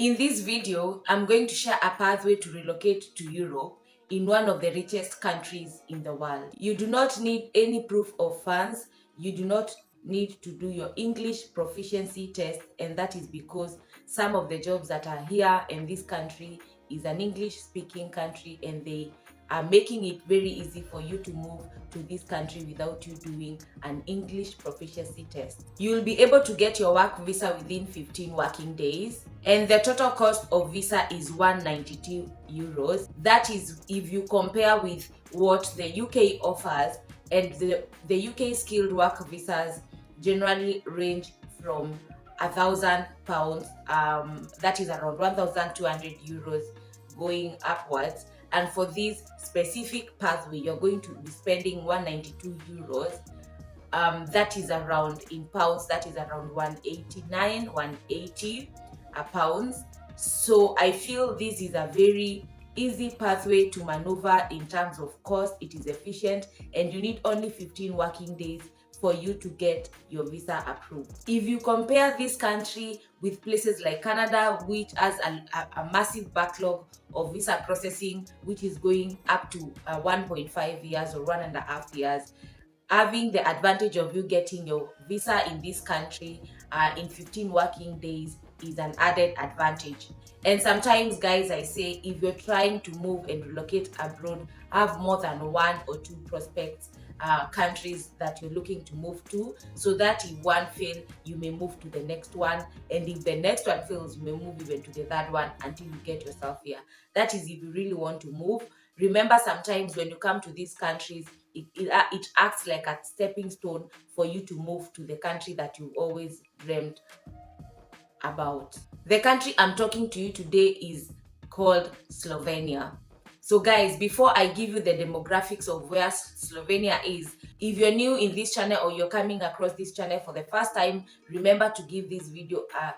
In this video, I'm going to share a pathway to relocate to Europe in one of the richest countries in the world. You do not need any proof of funds. You do not need to do your English proficiency test, and that is because some of the jobs that are here in this country is an English speaking country, and they are making it very easy for you to move to this country without you doing an English proficiency test. You'll be able to get your work visa within 15 working days, and the total cost of visa is 192 euros. That is if you compare with what the UK offers, and the UK skilled work visas generally range from £1,000, that is around 1,200 euros going upwards. And for this specific pathway, you're going to be spending 192 euros. That is around, in pounds, that is around 180 pounds. So I feel this is a very easy pathway to maneuver in terms of cost. It is efficient, and you need only 15 working days for you to get your visa approved. If you compare this country with places like Canada, which has a massive backlog of visa processing, which is going up to 1.5 years or 1.5 years, having the advantage of you getting your visa in this country in 15 working days is an added advantage. And sometimes, guys, I say if you're trying to move and relocate abroad, have more than one or two prospects countries that you're looking to move to, so that if one fails, you may move to the next one, and if the next one fails, you may move even to the third one until you get yourself here. That is if you really want to move. Remember, sometimes when you come to these countries, it acts like a stepping stone for you to move to the country that you always dreamed about. The country I'm talking to you today is called Slovenia. So guys, before I give you the demographics of where Slovenia is, if you're new in this channel or you're coming across this channel for the first time, remember to give this video a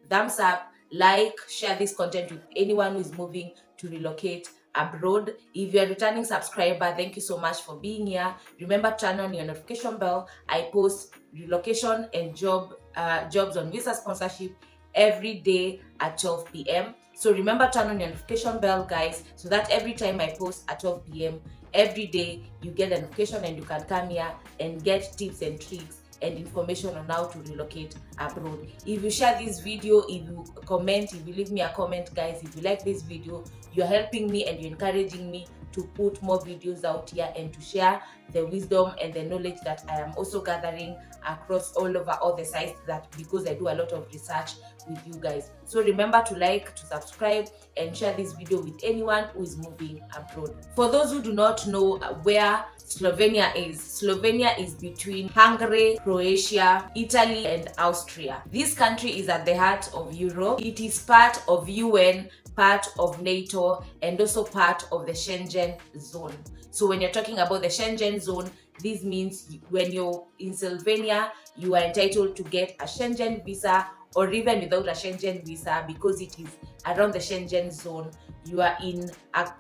thumbs up, like, share this content with anyone who is moving to relocate abroad. If you're a returning subscriber, thank you so much for being here. Remember to turn on your notification bell. I post relocation and jobs on visa sponsorship every day at 12 p.m. So remember to turn on your notification bell, guys, so that every time I post at 12 p.m. every day, you get a notification and you can come here and get tips and tricks and information on how to relocate abroad. If you share this video, if you comment, if you leave me a comment, guys, if you like this video, you're helping me and you're encouraging me to put more videos out here and to share the wisdom and the knowledge that I am also gathering across all over all the sites, that because I do a lot of research with you guys. So remember to like, to subscribe, and share this video with anyone who is moving abroad. For those who do not know where Slovenia is between Hungary, Croatia, Italy, and Austria. This country is at the heart of Europe. It is part of UN, part of NATO, and also part of the Schengen zone. So when you're talking about the Schengen zone, this means when you're in Slovenia, you are entitled to get a Schengen visa, or even without a Schengen visa, because it is around the Schengen zone. You are in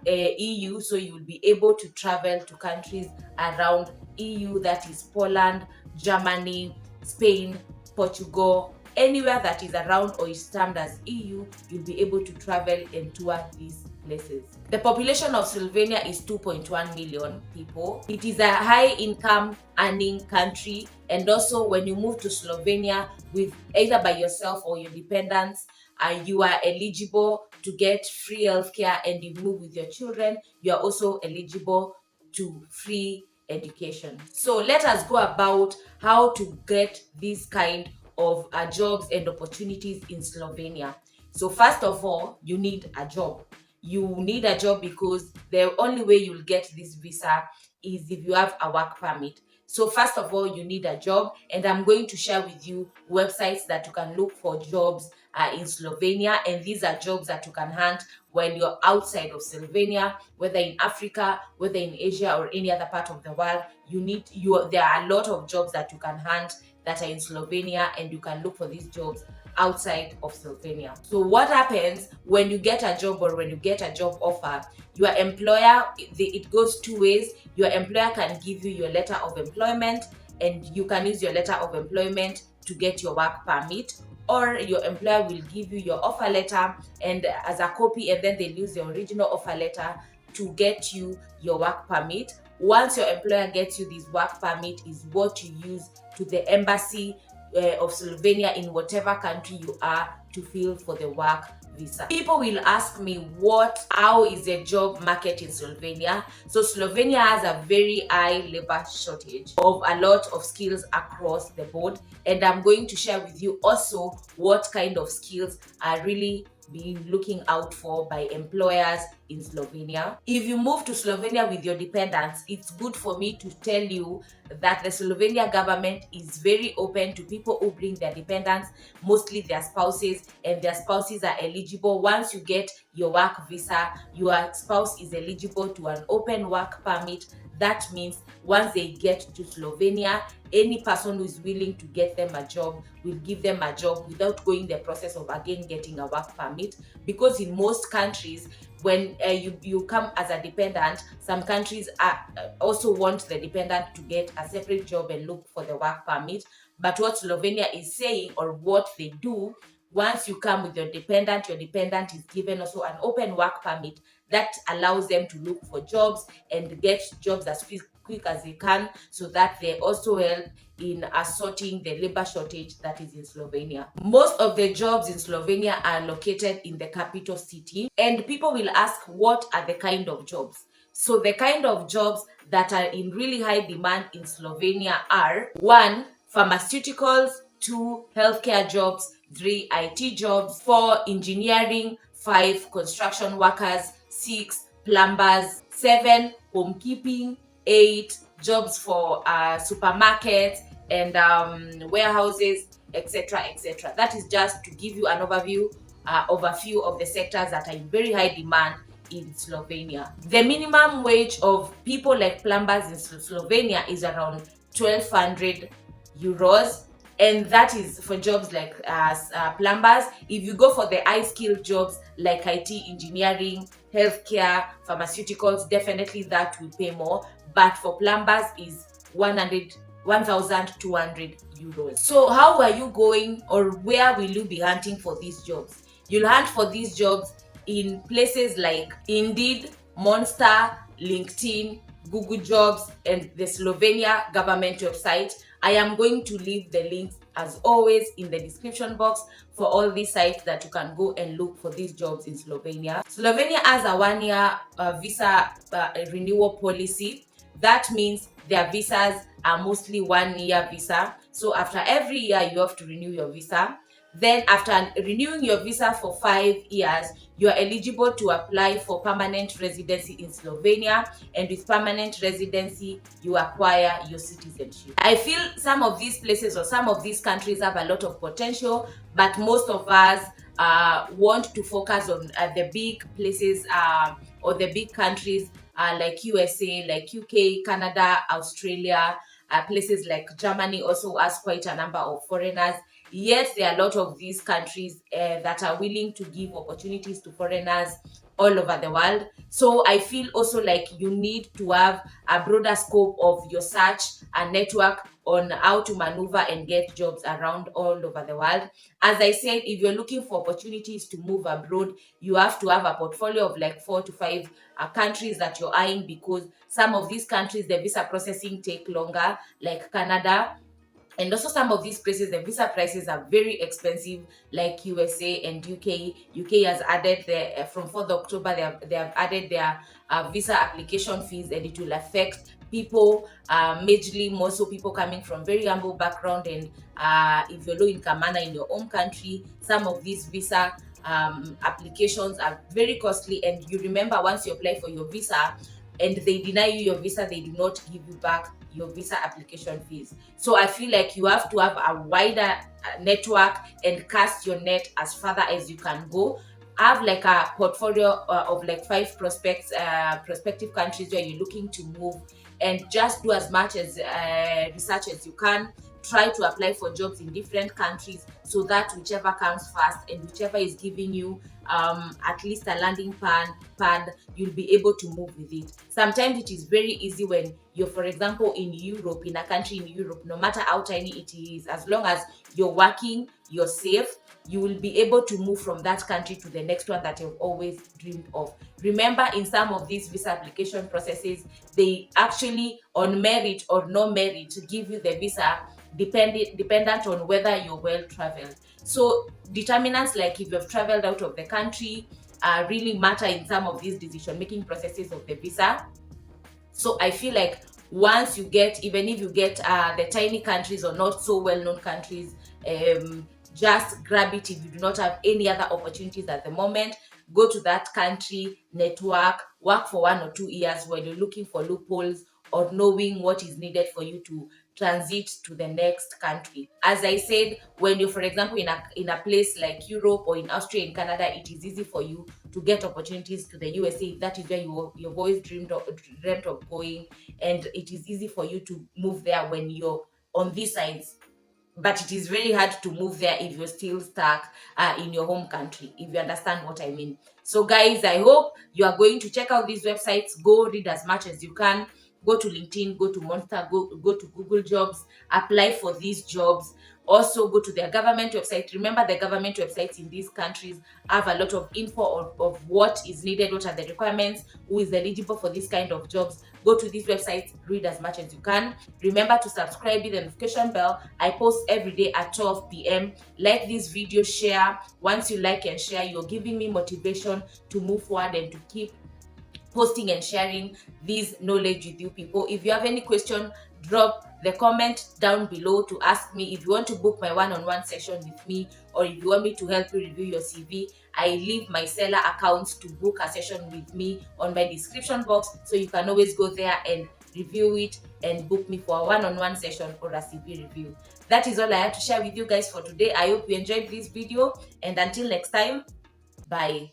EU, so you will be able to travel to countries around EU, that is Poland, Germany, Spain, Portugal. Anywhere that is around or is termed as EU, you'll be able to travel and tour these places. The population of Slovenia is 2.1 million people. It is a high income earning country, and also when you move to Slovenia with either by yourself or your dependents, you are eligible to get free healthcare, and if you move with your children, you are also eligible to free education. So let us go about how to get this kind of jobs and opportunities in Slovenia. So first of all, you need a job. You need a job because the only way you'll get this visa is if you have a work permit. So first of all, you need a job, and I'm going to share with you websites that you can look for jobs in Slovenia, and these are jobs that you can hunt when you're outside of Slovenia, whether in Africa, whether in Asia, or any other part of the world. There are a lot of jobs that you can hunt that are in Slovenia, and you can look for these jobs outside of Slovenia. So what happens when you get a job or when you get a job offer? Your employer, it goes two ways. Your employer can give you your letter of employment, and you can use your letter of employment to get your work permit, or your employer will give you your offer letter and as a copy, and then they'll use the original offer letter to get you your work permit. Once your employer gets you this work permit, is what you use to the embassy of Slovenia in whatever country you are to fill for the work visa. People will ask me how is the job market in Slovenia? So Slovenia has a very high labor shortage of a lot of skills across the board, and I'm going to share with you also what kind of skills are really being looking out for by employers in Slovenia. If you move to Slovenia with your dependents, it's good for me to tell you that the Slovenia government is very open to people who bring their dependents, mostly their spouses, and their spouses are eligible. Once you get your work visa, your spouse is eligible to an open work permit. That means once they get to Slovenia, any person who is willing to get them a job will give them a job without going the process of again getting a work permit. Because in most countries, when you come as a dependent, some countries also want the dependent to get a separate job and look for the work permit. But what Slovenia is saying, or what they do, once you come with your dependent is given also an open work permit that allows them to look for jobs and get jobs as quick as they can, so that they also help in assorting the labor shortage that is in Slovenia. Most of the jobs in Slovenia are located in the capital city, and people will ask, what are the kind of jobs? So the kind of jobs that are in really high demand in Slovenia are: 1, pharmaceuticals; 2, healthcare jobs; 3, IT jobs; 4, engineering; 5, construction workers; 6, plumbers; 7, homekeeping; 8, jobs for supermarkets and warehouses, etc., etc. That is just to give you an overview of a few of the sectors that are in very high demand in Slovenia. The minimum wage of people like plumbers in Slovenia is around 1,200 euros, and that is for jobs like plumbers. If you go for the high skilled jobs like IT, engineering, healthcare, pharmaceuticals, definitely that will pay more, but for plumbers is 1,200 euros. So how are you going, or where will you be hunting for these jobs? You'll hunt for these jobs in places like Indeed, Monster, LinkedIn, Google Jobs, and the Slovenia government website. I am going to leave the links as always in the description box for all these sites that you can go and look for these jobs in Slovenia. Slovenia has a 1-year visa renewal policy. That means their visas are mostly 1-year visa. So after every year, you have to renew your visa. Then after renewing your visa for 5 years, you are eligible to apply for permanent residency in Slovenia, and with permanent residency, you acquire your citizenship. I feel some of these places or some of these countries have a lot of potential, but most of us want to focus on the big places or the big countries like USA, like UK, Canada, Australia, places like Germany also has quite a number of foreigners. Yes, there are a lot of these countries that are willing to give opportunities to foreigners all over the world. So I feel also like you need to have a broader scope of your search and network on how to maneuver and get jobs around all over the world. As I said, if you're looking for opportunities to move abroad, you have to have a portfolio of like 4 to 5 countries that you're eyeing, because some of these countries, the visa processing take longer, like Canada. And also some of these places, the visa prices are very expensive, like USA and UK. UK has added from 4th October, they have added their visa application fees, and it will affect people, majorly more so people coming from very humble background, and if you're low income manner in your own country, some of these visa applications are very costly. And you remember, once you apply for your visa and they deny you your visa, they do not give you back your visa application fees. So I feel like you have to have a wider network and cast your net as far as you can go. Have like a portfolio of like 5 prospective countries where you're looking to move, and just do as much as research as you can try to apply for jobs in different countries, so that whichever comes first and whichever is giving you at least a landing pad, you'll be able to move with it. Sometimes it is very easy when you're, for example, in Europe, in a country in Europe, no matter how tiny it is, as long as you're working, you're safe, you will be able to move from that country to the next one that you've always dreamed of. Remember, in some of these visa application processes, they actually, on merit or no merit, give you the visa dependent on whether you're well traveled. So determinants like if you've traveled out of the country really matter in some of these decision making processes of the visa. So I feel like once you get, even if you get the tiny countries or not so well known countries, just grab it. If you do not have any other opportunities at the moment, go to that country, network, work for 1 or 2 years while you're looking for loopholes or knowing what is needed for you to transit to the next country. As I said, when you're, for example, in a place like Europe or in Austria, in Canada, it is easy for you to get opportunities to the USA. That is where you've always dreamt of going, and it is easy for you to move there when you're on these sides. But it is very hard to move there if you're still stuck in your home country, if you understand what I mean. So guys, I hope you are going to check out these websites. Go read as much as you can. Go to LinkedIn, go to Monster, go to Google Jobs, apply for these jobs. Also go to their government website. Remember, the government websites in these countries have a lot of info of what is needed, what are the requirements, who is eligible for this kind of jobs. Go to these websites, read as much as you can. Remember to subscribe, hit the notification bell. I post every day at 12 p.m. Like this video, share. Once you like and share, you're giving me motivation to move forward and to keep posting and sharing this knowledge with you people. If you have any question, drop the comment down below to ask me. If you want to book my one-on-one session with me, or if you want me to help you review your CV, I leave my seller accounts to book a session with me on my description box, so you can always go there and review it and book me for a one-on-one session or a CV review. That is all I have to share with you guys for today. I hope you enjoyed this video, and until next time, bye.